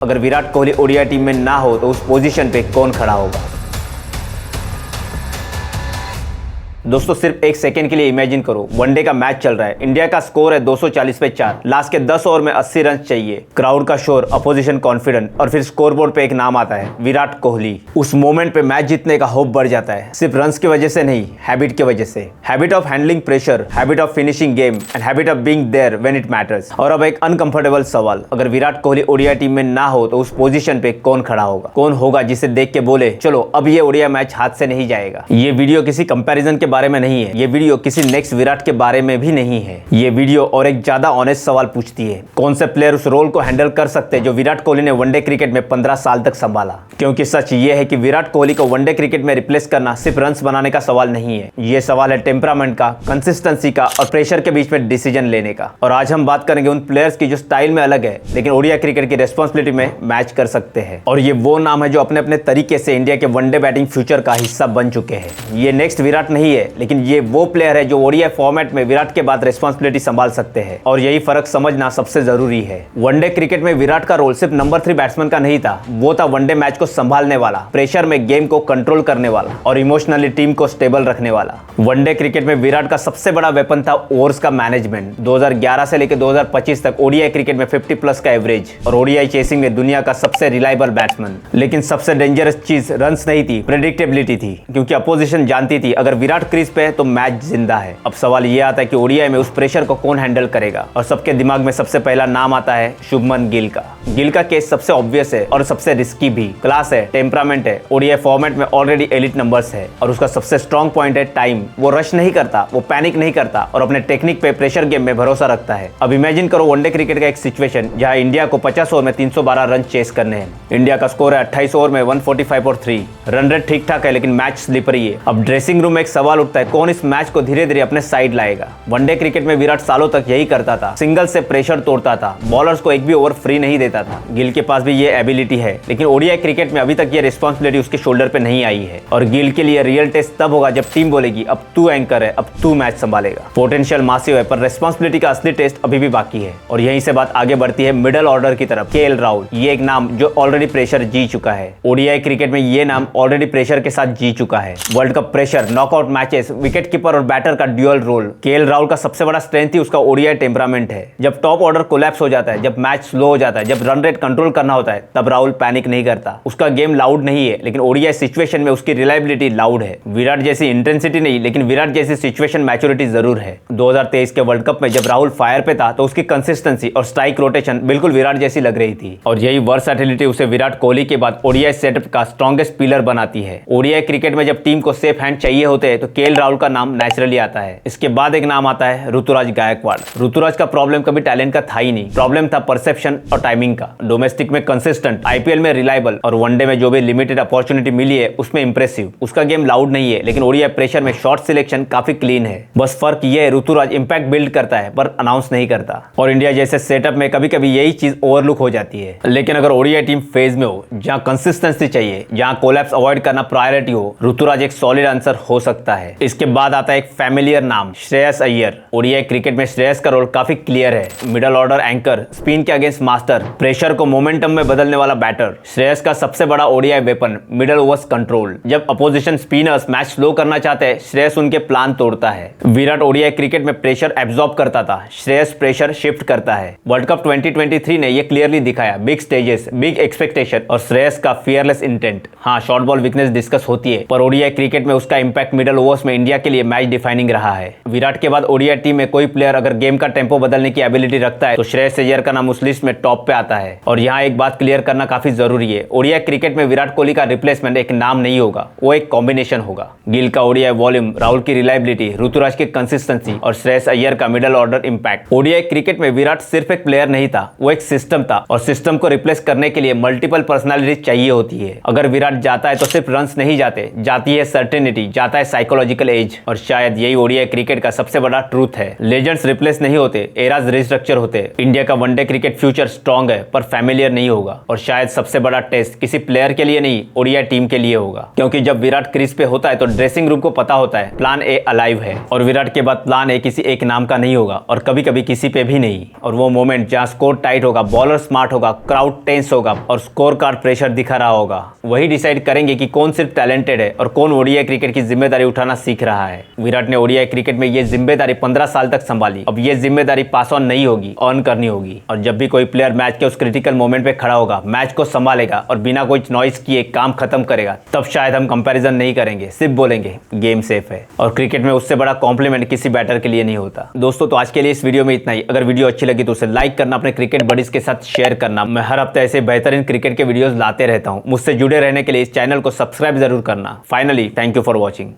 अगर Virat Kohli ODI team में ना हो तो उस पोजीशन पे कौन खड़ा होगा। दोस्तों सिर्फ एक सेकंड के लिए इमेजिन करो, वनडे का मैच चल रहा है, इंडिया का स्कोर है 240 पे 4, लास्ट के 10 ओवर में 80 रन चाहिए, क्राउड का शोर, अपोजिशन कॉन्फिडेंट और फिर स्कोरबोर्ड पे एक नाम आता है, विराट कोहली। उस मोमेंट पे मैच जीतने का होप बढ़ जाता है, सिर्फ रन्स की वजह से नहीं, हैबिट की वजह से। Habit of handling pressure, habit of finishing game and habit of being there when it matters. और अब एक अनकंफर्टेबल सवाल, अगर विराट कोहली ओडीआई टीम में ना हो तो उस पोजीशन पे कौन खड़ा होगा, कौन होगा जिसे देख के बोले चलो अब ये ओडीआई मैच हाथ से नहीं जाएगा। ये वीडियो किसी कंपैरिजन के बारे में नहीं है, ये वीडियो किसी नेक्स्ट विराट के बारे में भी नहीं है। ये वीडियो और एक ज्यादा ऑनेस्ट सवाल पूछती है, कौन से प्लेयर उस रोल को हैंडल कर सकते हैं जो विराट कोहली ने वनडे क्रिकेट में 15 साल तक संभाला। क्योंकि सच ये है कि विराट कोहली को वनडे क्रिकेट में रिप्लेस करना सिर्फ रन्स बनाने का सवाल नहीं है, ये सवाल है टेम्परामेंट का, कंसिस्टेंसी का और प्रेशर के बीच में डिसीजन लेने का। और आज हम बात करेंगे उन प्लेयर्स की जो स्टाइल में अलग है लेकिन ओडीआई क्रिकेट की रेस्पॉन्सिबिलिटी में मैच कर सकते हैं। और ये वो नाम है जो अपने अपने तरीके से इंडिया के वनडे बैटिंग फ्यूचर का हिस्सा बन चुके हैं। ये नेक्स्ट विराट नहीं है लेकिन ये वो प्लेयर है जो ओडीआई फॉर्मेट में विराट के बाद रिस्पांसिबिलिटी संभाल सकते हैं। और यही फर्क समझना सबसे जरूरी है। वनडे क्रिकेट में विराट का रोल सिर्फ नंबर 3 बैट्समैन का नहीं था, वो था वनडे मैच को संभालने वाला, प्रेशर में गेम को कंट्रोल करने वाला और इमोशनली टीम को स्टेबल रखने वाला। वनडे क्रिकेट में विराट का सबसे बड़ा वेपन था ओवर्स का मैनेजमेंट। 2011 से लेकर 2025 तक ओडीआई क्रिकेट में 50+ का एवरेज और ओडीआई चेसिंग में दुनिया का सबसे रिलायबल बैट्समैन। लेकिन सबसे डेंजरस चीज रन्स नहीं थी, प्रेडिक्टेबिलिटी थी, क्योंकि अपोजिशन जानती थी अगर विराट क्रीज पे है तो मैच जिंदा है। अब सवाल ये आता है कि ओडीआई में उस प्रेशर को कौन हैंडल करेगा, और सबके दिमाग में सबसे पहला नाम आता है शुभमन गिल का। गिल का केस सबसे ऑब्वियस है और सबसे रिस्की भी। क्लास है, टेम्परामेंट है, ओडीआई फॉर्मेट में ऑलरेडी एलिट नंबर्स है और उसका सबसे स्ट्रॉन्ग पॉइंट है टाइम। वो रश नहीं करता, वो पैनिक नहीं करता और अपने टेक्निक पे प्रेशर गेम में भरोसा रखता है। अब इमेजिन करो वनडे क्रिकेट का एक सिचुएशन जहां इंडिया को 50 ओवर में 312 रन चेस करने हैं। इंडिया का स्कोर है 28 ओवर में 145 और 3, रन रेट ठीक ठाक है लेकिन मैच स्लिपरी है। अब ड्रेसिंग रूम में एक सवाल उठता है, कौन इस मैच को धीरे धीरे अपने साइड लाएगा। वनडे क्रिकेट में विराट सालों तक यही करता था, सिंगल से प्रेशर तोड़ता था, बॉलर्स को एक भी ओवर फ्री नहीं देता था। गिल के पास भी ये एबिलिटी है लेकिन ओडीआई क्रिकेट में अभी तक ये रिस्पांसिबिलिटी उसके शोल्डर पे नहीं आई है। और गिल के लिए रियल टेस्ट तब होगा जब टीम बोलेगी अब तू एंकर है, अब तू मैच संभालेगा। पोटेंशियल मासिव है पर रिस्पांसिबिलिटी का असली टेस्ट अभी भी बाकी है। और यहीं से बात आगे बढ़ती है मिडिल ऑर्डर की तरफ। केएल राहुल, ये एक नाम जो ऑलरेडी प्रेशर जी चुका है। ओडीआई क्रिकेट में ये नाम ऑलरेडी प्रेशर के साथ जी चुका है। World cup pressure, knockout matches, wicket keeper और बैटर का ड्यूअल रोल। केएल राहुल का सबसे बड़ा स्ट्रेंथ ही उसका ओडीआई टेम्परामेंट है। जब टॉप ऑर्डर कोलैप्स हो जाता है, जब मैच स्लो हो जाता है, जब रन रेट कंट्रोल करना होता है, तब राहुल पैनिक नहीं करता। उसका गेम लाउड नहीं है लेकिन ओडीआई सिचुएशन में उसकी रिलायबिलिटी लाउड है। विराट जैसी इंटेंसिटी नहीं लेकिन विराट जैसी सिचुएशन मैच्योरिटी जरूर है। 2023 के वर्ल्ड कप में जब राहुल फायर पे था तो उसकी कंसिस्टेंसी और स्ट्राइक रोटेशन बिल्कुल विराट जैसी लग रही थी। और यही वर्सैटिलिटी उसे विराट कोहली के बाद ओडीआई सेटअप का स्ट्रॉन्गेस्ट पिलर बनाती है। ओडीआई क्रिकेट में जब टीम को सेफ हैंड चाहिए होते हैं तो केएल राहुल का नाम नेचुरली आता है। इसके बाद एक नाम आता है ऋतुराज गायकवाड़। ऋतुराज का प्रॉब्लम कभी टैलेंट का था ही नहीं, प्रॉब्लम था परसेप्शन और टाइमिंग का। डोमेस्टिक में कंसिस्टेंट, आईपीएल में रिलायबल और वनडे में जो भी लिमिटेड अपॉर्चुनिटी मिली है उसमें इंप्रेसिव। उसका गेम लाउड नहीं है लेकिन ओडीआई प्रेशर में शॉट सिलेक्शन काफी क्लीन है। बस फर्क ये है ऋतुराज इंपैक्ट बिल्ड करता है पर अनाउंस नहीं करता। और इंडिया जैसे सेटअप में कभी कभी यही चीज ओवरलुक हो जाती है। लेकिन अगर ओडीआई टीम फेज में हो, जहां कंसिस्टेंसी चाहिए, जहां कोलैप्स अवॉइड करना प्रायोरिटी हो, ऋतुराज एक सॉलिड आंसर हो सकता है। इसके बाद आता है एक फैमिलियर नाम, श्रेयस अय्यर। ओडीआई क्रिकेट में श्रेयस का रोल काफी क्लियर है। मिडल ऑर्डर एंकर, स्पिन के अगेंस्ट मास्टर, प्रेशर को मोमेंटम में बदलने वाला बैटर। श्रेयस का सबसे बड़ा ODI weapon middle overs control. जब अपोजिशन स्पिनर्स मैच स्लो करना चाहते हैं, श्रेयस उनके प्लान तोड़ता है। विराट ओडीआई क्रिकेट में प्रेशर एब्जॉर्ब करता था, श्रेयस प्रेशर शिफ्ट करता है। वर्ल्ड कप 2023 ने यह क्लियरली दिखाया, बिग स्टेजेस, बिग एक्सपेक्टेशन और श्रेयस का फियरलेस इंटेंट। हाँ, शॉर्ट बॉल वीकनेस डिस्कस होती है पर ओडीआई क्रिकेट में उसका इंपैक्ट मिडल ओवर्स में इंडिया के लिए मैच डिफाइनिंग रहा है। विराट के बाद ओडीआई टीम में कोई प्लेयर अगर गेम का टेम्पो बदलने की एबिलिटी रखता है तो श्रेयस अय्यर का नाम उस लिस्ट में टॉप पे आता है। और यहाँ एक बात क्लियर करना काफी जरूरी है, ओडीआई क्रिकेट में विराट कोहली का रिप्लेसमेंट एक नाम नहीं होगा, वो एक कॉम्बिनेशन होगा। गिल का ओडीआई वॉल्यूम, राहुल की रिलायबिलिटी, ऋतुराज की कंसिस्टेंसी और श्रेयस अय्यर का middle order impact. ODI cricket में विराट सिर्फ एक प्लेयर नहीं था, वो एक सिस्टम था और सिस्टम को रिप्लेस करने के लिए मल्टीपल पर्सनालिटी चाहिए होती है। अगर विराट जाता है तो सिर्फ रन्स नहीं जाते, जाती है सर्टेनिटी, जाता है साइकोलॉजी बायोलॉजिकल एज, और शायद यही ओडीआई क्रिकेट का सबसे बड़ा ट्रूथ है। लेजेंड्स रिप्लेस नहीं होते, एराज रिस्ट्रक्चर होते। इंडिया का वनडे क्रिकेट फ्यूचर स्ट्रॉन्ग है पर फैमिलियर नहीं होगा, और शायद सबसे बड़ा टेस्ट किसी प्लेयर के लिए नहीं, ओडीआई टीम के लिए होगा। क्योंकि जब विराट क्रीज पे होता है तो ड्रेसिंग रूम को पता होता है प्लान ए अलाइव है, और विराट के बाद प्लान ए किसी एक नाम का नहीं होगा, और कभी कभी किसी पे भी नहीं। और वो मोमेंट जहां स्कोर टाइट होगा, बॉलर स्मार्ट होगा, क्राउड टेंस होगा और स्कोर कार्ड प्रेशर दिखा रहा होगा, वही डिसाइड करेंगे कि कौन सिर्फ टैलेंटेड है और कौन ओडीआई क्रिकेट की जिम्मेदारी उठाना सीख रहा है। विराट ने ओडीआई क्रिकेट में ये जिम्मेदारी 15 साल तक संभाली। अब ये जिम्मेदारी पास ऑन नहीं होगी, ऑन करनी होगी। और जब भी कोई प्लेयर मैच के उस क्रिटिकल मोमेंट पे खड़ा होगा, मैच को संभालेगा और बिना कोई नॉइस किए काम खत्म करेगा, तब शायद हम कंपैरिजन नहीं करेंगे, सिर्फ बोलेंगे गेम सेफ है। और क्रिकेट में उससे बड़ा कॉम्प्लीमेंट किसी बैटर के लिए नहीं होता। दोस्तों, तो आज के लिए इस वीडियो में इतना ही। अगर वीडियो अच्छी लगी तो उसे लाइक करना, अपने क्रिकेट बडीज के साथ शेयर करना। मैं हर हफ्ते ऐसे बेहतरीन क्रिकेट के वीडियोस लाते रहता हूं। मुझसे जुड़े रहने के लिए इस चैनल को सब्सक्राइब जरूर करना। Finally, thank you for watching.